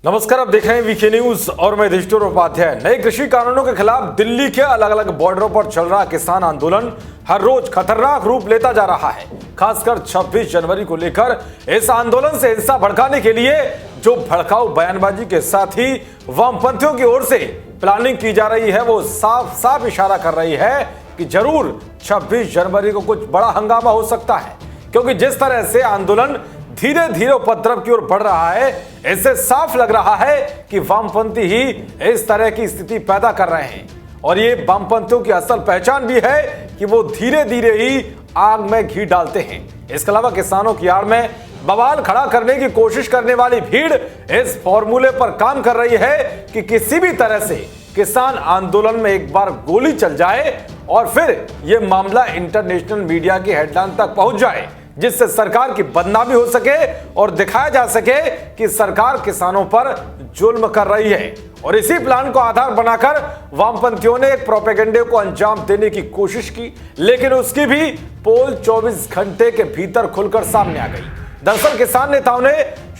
नमस्कार, आप देख रहे हैं वीके न्यूज और मैं युधिष्ठिर उपाध्याय। नए कृषि कानूनों के खिलाफ दिल्ली के अलग अलग बॉर्डरों पर चल रहा किसान आंदोलन हर रोज खतरनाक रूप लेता जा रहा है। खासकर 26 जनवरी को लेकर इस आंदोलन से हिंसा भड़काने के लिए जो भड़काऊ बयानबाजी के साथ ही वामपंथियों की ओर से प्लानिंग की जा रही है, वो साफ साफ इशारा कर रही है कि जरूर 26 जनवरी को कुछ बड़ा हंगामा हो सकता है। क्योंकि जिस तरह से आंदोलन धीरे धीरे उपद्रव की ओर बढ़ रहा है, इससे साफ लग रहा है कि वामपंथी ही इस तरह की स्थिति पैदा कर रहे हैं। और ये वामपंथियों की असल पहचान भी है कि वो धीरे धीरे ही आग में घी डालते हैं। इसके अलावा किसानों की आड़ में बवाल खड़ा करने की कोशिश करने वाली भीड़ इस फॉर्मूले पर काम कर रही है कि किसी भी तरह से किसान आंदोलन में एक बार गोली चल जाए और फिर यह मामला इंटरनेशनल मीडिया की हेडलाइन तक पहुंच जाए, जिससे सरकार की बदनामी हो सके और दिखाया जा सके कि सरकार किसानों पर जुल्म कर रही है। और इसी प्लान को आधार बनाकर वामपंथियों ने एक प्रोपेगेंडे को अंजाम देने की कोशिश की, लेकिन उसकी भी पोल 24 घंटे के भीतर खुलकर सामने आ गई। दरअसल किसान नेताओं ने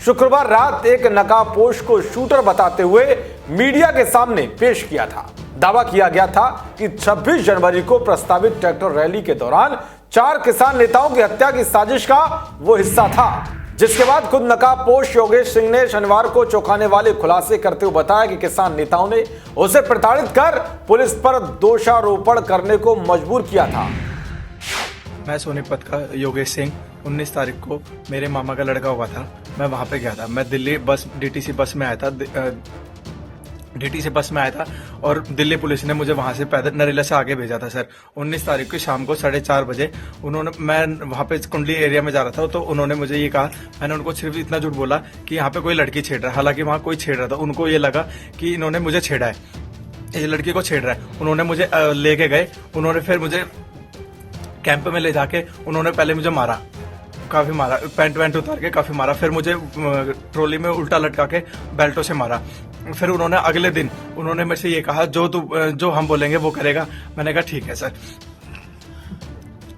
शुक्रवार रात एक नकाबपोश को शूटर बताते हुए मीडिया के सामने पेश किया था। दावा किया गया था कि 26 जनवरी को प्रस्तावित ट्रैक्टर रैली के दौरान 4 किसान नेताओं की हत्या की साजिश का वो हिस्सा था। जिसके बाद खुद नकाबपोश योगेश सिंह ने शनिवार को चौंकाने वाले खुलासे करते हुए बताया कि किसान नेताओं ने उसे प्रताड़ित कर पुलिस पर दोषारोपण करने को मजबूर किया था। मैं सोनीपत का योगेश सिंह 19 तारीख को मेरे मामा का लड़का हुआ था। मैं वहां पे गया था। मैं दिल्ली डीटीसी बस में आया था और दिल्ली पुलिस ने मुझे वहां से पैदल नरेला से आगे भेजा था सर। 19 तारीख की शाम को 4:30 बजे मैं वहां पे कुंडली एरिया में जा रहा था, तो उन्होंने मुझे ये कहा, मैंने उनको सिर्फ इतना झूठ बोला कि यहाँ पे कोई लड़की छेड़ रहा है। हालांकि वहां कोई छेड़ रहा था, उनको ये लगा कि इन्होंने मुझे छेड़ा है, ये लड़की को छेड़ रहा है। उन्होंने मुझे लेके गए, उन्होंने फिर मुझे कैंप में ले जाके उन्होंने पहले मुझे मारा, काफी मारा, पैंट वैंट उतार के काफी मारा। फिर मुझे ट्रॉली में उल्टा लटका के बेल्टों से मारा। फिर उन्होंने अगले दिन उन्होंने मेरे से ये कहा, जो हम बोलेंगे वो करेगा। मैंने कहा ठीक है सर।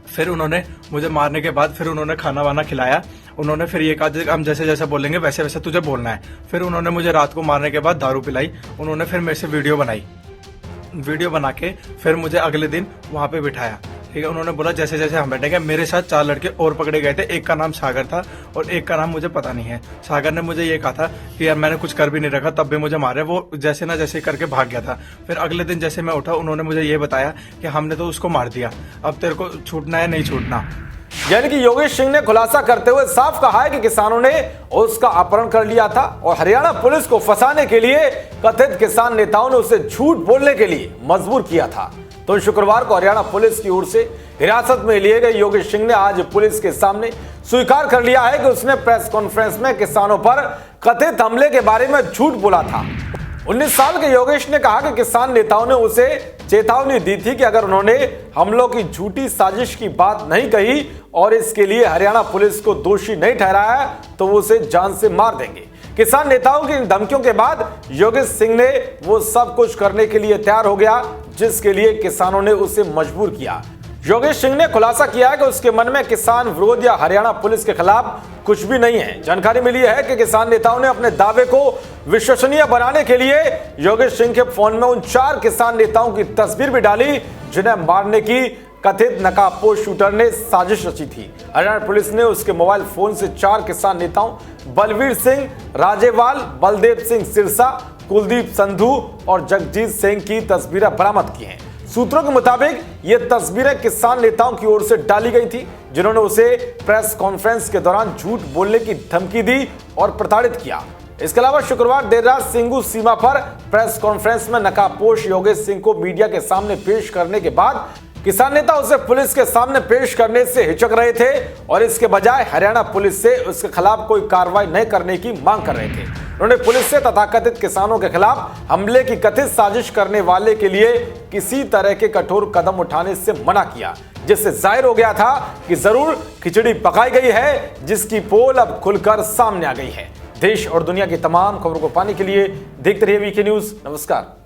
फिर उन्होंने मुझे मारने के बाद फिर उन्होंने खाना वाना खिलाया। उन्होंने फिर ये कहा, हम जैसे जैसे बोलेंगे वैसे वैसे तुझे बोलना है। फिर उन्होंने मुझे रात को मारने के बाद दारू पिलाई। उन्होंने फिर मेरे से वीडियो बना के फिर मुझे अगले दिन वहां पे बिठाया। ठीक है, उन्होंने बोला जैसे जैसे हम बैठेंगे। मेरे साथ 4 लड़के और पकड़े गए थे। एक का नाम सागर था और एक का नाम मुझे पता नहीं है। सागर ने मुझे ये कहा था कि यार मैंने कुछ कर भी नहीं रखा, तब भी मुझे मारे। वो जैसे ना जैसे करके भाग गया था। फिर अगले दिन जैसे मैं उठा, उन्होंने मुझे ये बताया कि हमने तो उसको मार दिया, अब तेरे को छूटना है नहीं छूटना। यानी कि योगेश सिंह ने खुलासा करते हुए साफ कहा है कि किसानों ने उसका अपहरण कर लिया था और हरियाणा पुलिस को फंसाने के लिए कथित किसान नेताओं ने उसे झूठ बोलने के लिए मजबूर किया था। तो शुक्रवार को हरियाणा पुलिस की ओर से हिरासत में लिए गए योगेश सिंह ने आज पुलिस के सामने स्वीकार कर लिया है कि उसने प्रेस कॉन्फ्रेंस में किसानों पर कथित हमले के बारे में झूठ बोला था। 19 साल के योगेश ने कहा कि किसान नेताओं ने उसे चेतावनी दी थी कि अगर उन्होंने हमलों की झूठी साजिश की बात नहीं कही और इसके लिए हरियाणा पुलिस को दोषी नहीं ठहराया तो वो उसे जान से मार देंगे। किसान नेताओं की इन धमकियों के बाद योगेश सिंह ने वो सब कुछ करने के लिए तैयार हो गया जिसके लिए किसानों ने उसे मजबूर किया। योगेश सिंह ने खुलासा किया है कि उसके मन में किसान विरोध या हरियाणा पुलिस के खिलाफ कुछ भी नहीं है। जानकारी मिली है कि किसान नेताओं ने अपने दावे को विश्वसनीय बनाने के लिए योगेश सिंह के फोन में उन 4 किसान नेताओं की तस्वीर भी डाली जिन्हें मारने की कथित नकाबपोश शूटर ने साजिश रची थी। हरियाणा पुलिस ने उसके मोबाइल फोन से 4 किसान नेताओं बलवीर सिंह राजेवाल, बलदेव सिंह सिरसा, कुलदीप संधू और जगजीत सिंह की तस्वीरें बरामद की हैं। सूत्रों के मुताबिक ये तस्वीरें किसान नेताओं की ओर से डाली गई थी जिन्होंने उसे प्रेस कॉन्फ्रेंस के दौरान झूठ बोलने की धमकी दी और प्रताड़ित किया। इसके अलावा शुक्रवार देर रात सिंगू सीमा पर प्रेस कॉन्फ्रेंस में नकाबपोश योगेश सिंह को मीडिया के सामने पेश करने के बाद किसान नेता उसे पुलिस के सामने पेश करने से हिचक रहे थे और इसके बजाय हरियाणा पुलिस से उसके खिलाफ कोई कार्रवाई नहीं करने की मांग कर रहे थे। उन्होंने पुलिस से तथाकथित किसानों के खिलाफ हमले की कथित साजिश करने वाले के लिए किसी तरह के कठोर कदम उठाने से मना किया, जिससे जाहिर हो गया था कि जरूर खिचड़ी पकाई गई है जिसकी पोल अब खुलकर सामने आ गई है। देश और दुनिया की तमाम खबरों को पाने के लिए देखते रहिए वीके न्यूज। नमस्कार।